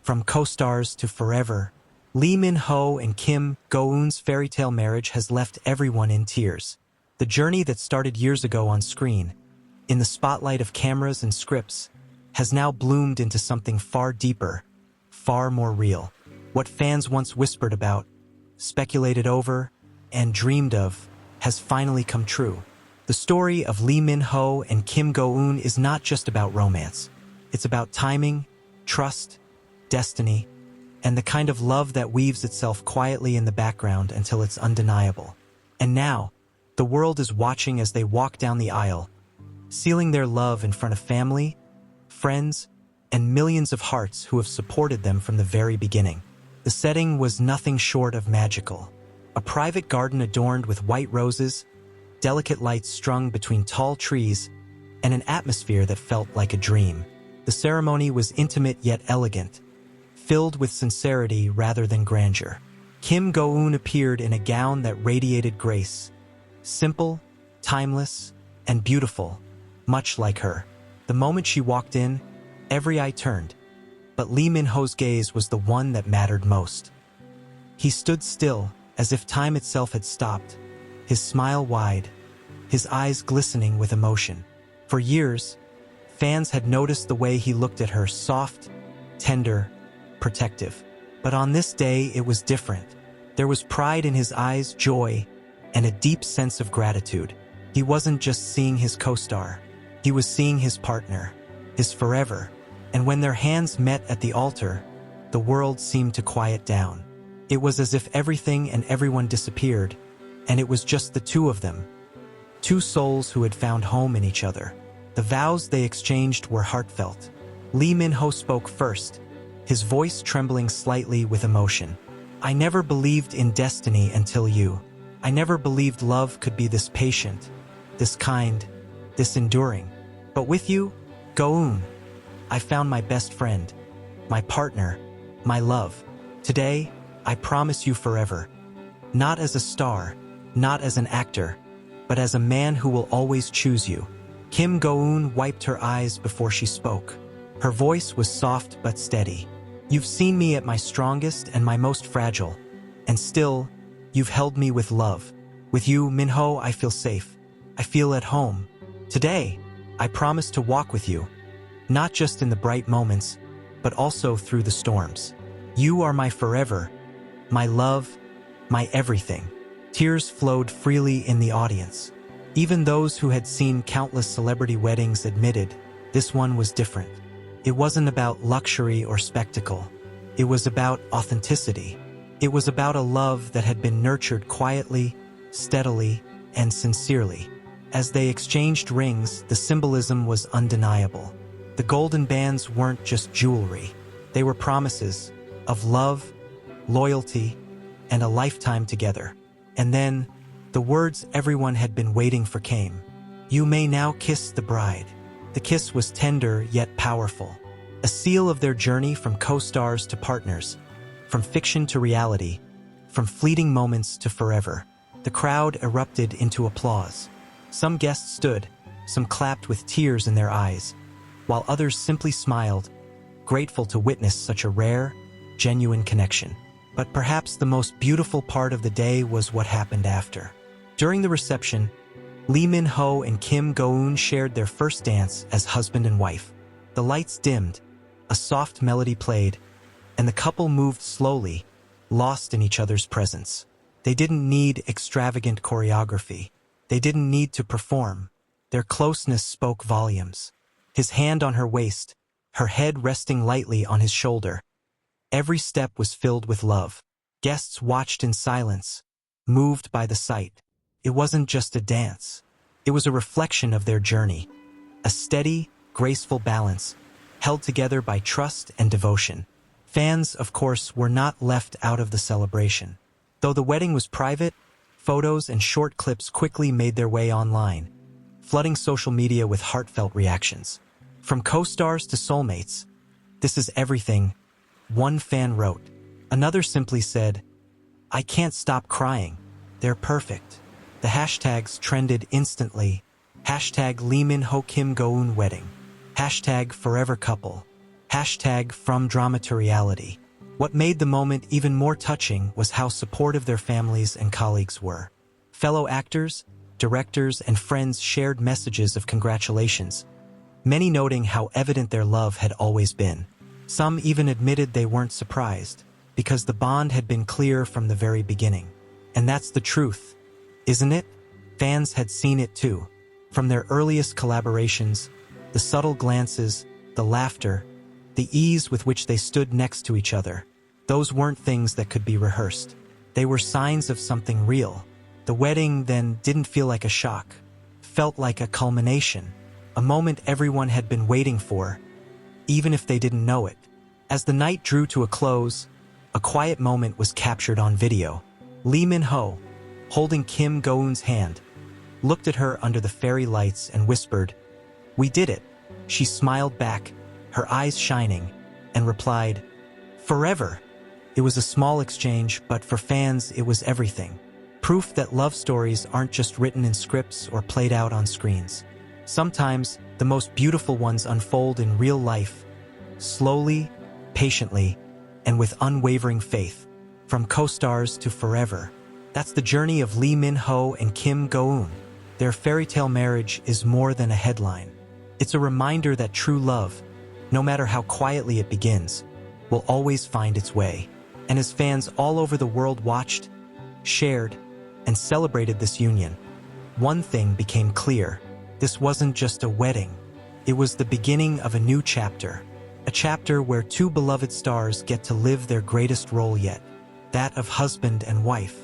From co-stars to forever, Lee Min-ho and Kim Go-eun's fairytale marriage has left everyone in tears. The journey that started years ago on screen, in the spotlight of cameras and scripts, has now bloomed into something far deeper, far more real. What fans once whispered about, speculated over, and dreamed of, has finally come true. The story of Lee Min-ho and Kim Go-eun is not just about romance. It's about timing, trust, destiny, and the kind of love that weaves itself quietly in the background until it's undeniable. And now, the world is watching as they walk down the aisle, sealing their love in front of family, friends, and millions of hearts who have supported them from the very beginning. The setting was nothing short of magical. A private garden adorned with white roses, delicate lights strung between tall trees, and an atmosphere that felt like a dream. The ceremony was intimate yet elegant, filled with sincerity rather than grandeur. Kim Go-eun appeared in a gown that radiated grace, simple, timeless, and beautiful, much like her. The moment she walked in, every eye turned, but Lee Min-ho's gaze was the one that mattered most. He stood still, as if time itself had stopped, his smile wide, his eyes glistening with emotion. For years, fans had noticed the way he looked at her, soft, tender, protective. But on this day, it was different. There was pride in his eyes, joy, and a deep sense of gratitude. He wasn't just seeing his co-star. He was seeing his partner, his forever. And when their hands met at the altar, the world seemed to quiet down. It was as if everything and everyone disappeared, and it was just the two of them. Two souls who had found home in each other. The vows they exchanged were heartfelt. Lee Min-ho spoke first, his voice trembling slightly with emotion. "I never believed in destiny until you. I never believed love could be this patient, this kind, this enduring. But with you, Go-eun, I found my best friend, my partner, my love. Today, I promise you forever. Not as a star, not as an actor, but as a man who will always choose you." Kim Go-eun wiped her eyes before she spoke. Her voice was soft but steady. "You've seen me at my strongest and my most fragile, and still, you've held me with love. With you, Min-ho, I feel safe. I feel at home. Today, I promise to walk with you, not just in the bright moments, but also through the storms. You are my forever, my love, my everything." Tears flowed freely in the audience. Even those who had seen countless celebrity weddings admitted this one was different. It wasn't about luxury or spectacle. It was about authenticity. It was about a love that had been nurtured quietly, steadily, and sincerely. As they exchanged rings, the symbolism was undeniable. The golden bands weren't just jewelry. They were promises of love, loyalty, and a lifetime together. And then, the words everyone had been waiting for came. "You may now kiss the bride." The kiss was tender yet powerful, a seal of their journey from co-stars to partners, from fiction to reality, from fleeting moments to forever. The crowd erupted into applause. Some guests stood, some clapped with tears in their eyes, while others simply smiled, grateful to witness such a rare, genuine connection. But perhaps the most beautiful part of the day was what happened after. During the reception, Lee Min-ho and Kim Go-eun shared their first dance as husband and wife. The lights dimmed, a soft melody played, and the couple moved slowly, lost in each other's presence. They didn't need extravagant choreography. They didn't need to perform. Their closeness spoke volumes. His hand on her waist, her head resting lightly on his shoulder. Every step was filled with love. Guests watched in silence, moved by the sight. It wasn't just a dance. It was a reflection of their journey. A steady, graceful balance, held together by trust and devotion. Fans, of course, were not left out of the celebration. Though the wedding was private, photos and short clips quickly made their way online, flooding social media with heartfelt reactions. From co-stars to soulmates, "This is everything," one fan wrote. Another simply said, "I can't stop crying. They're perfect." The hashtags trended instantly. Hashtag Lee Min-ho Kim Go-eun wedding. Hashtag forever couple. Hashtag from drama to reality. What made the moment even more touching was how supportive their families and colleagues were. Fellow actors, directors, and friends shared messages of congratulations, many noting how evident their love had always been. Some even admitted they weren't surprised, because the bond had been clear from the very beginning. And that's the truth, isn't it? Fans had seen it too. From their earliest collaborations, the subtle glances, the laughter, the ease with which they stood next to each other. Those weren't things that could be rehearsed. They were signs of something real. The wedding then didn't feel like a shock, felt like a culmination, a moment everyone had been waiting for, even if they didn't know it. As the night drew to a close, a quiet moment was captured on video. Lee Min-ho, holding Kim Go-eun's hand, looked at her under the fairy lights and whispered, "We did it." She smiled back, her eyes shining, and replied, "Forever." It was a small exchange, but for fans it was everything. Proof that love stories aren't just written in scripts or played out on screens. Sometimes, the most beautiful ones unfold in real life, slowly, patiently, and with unwavering faith. From co-stars to forever. That's the journey of Lee Min-ho and Kim Go-eun. Their fairytale marriage is more than a headline. It's a reminder that true love, no matter how quietly it begins, will always find its way. And as fans all over the world watched, shared, and celebrated this union, one thing became clear. This wasn't just a wedding. It was the beginning of a new chapter. A chapter where two beloved stars get to live their greatest role yet, that of husband and wife.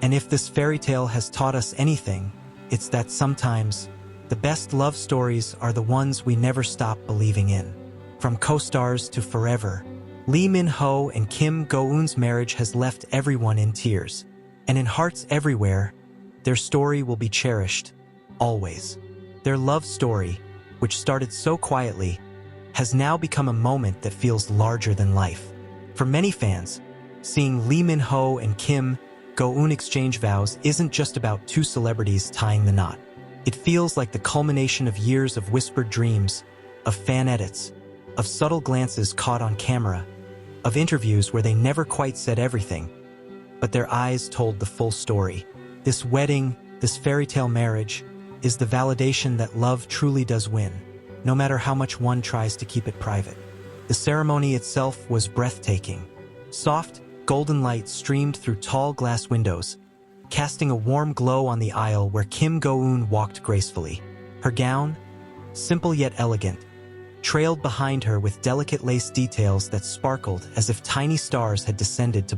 And if this fairy tale has taught us anything, it's that sometimes the best love stories are the ones we never stop believing in. From co-stars to forever, Lee Min-ho and Kim Go-eun's marriage has left everyone in tears. And in hearts everywhere, their story will be cherished, always. Their love story, which started so quietly, has now become a moment that feels larger than life. For many fans, seeing Lee Min-ho and Kim Go-eun exchange vows isn't just about two celebrities tying the knot. It feels like the culmination of years of whispered dreams, of fan edits, of subtle glances caught on camera, of interviews where they never quite said everything, but their eyes told the full story. This wedding, this fairytale marriage, is the validation that love truly does win, no matter how much one tries to keep it private. The ceremony itself was breathtaking. Soft, golden light streamed through tall glass windows, casting a warm glow on the aisle where Kim Go-eun walked gracefully. Her gown, simple yet elegant, trailed behind her with delicate lace details that sparkled as if tiny stars had descended to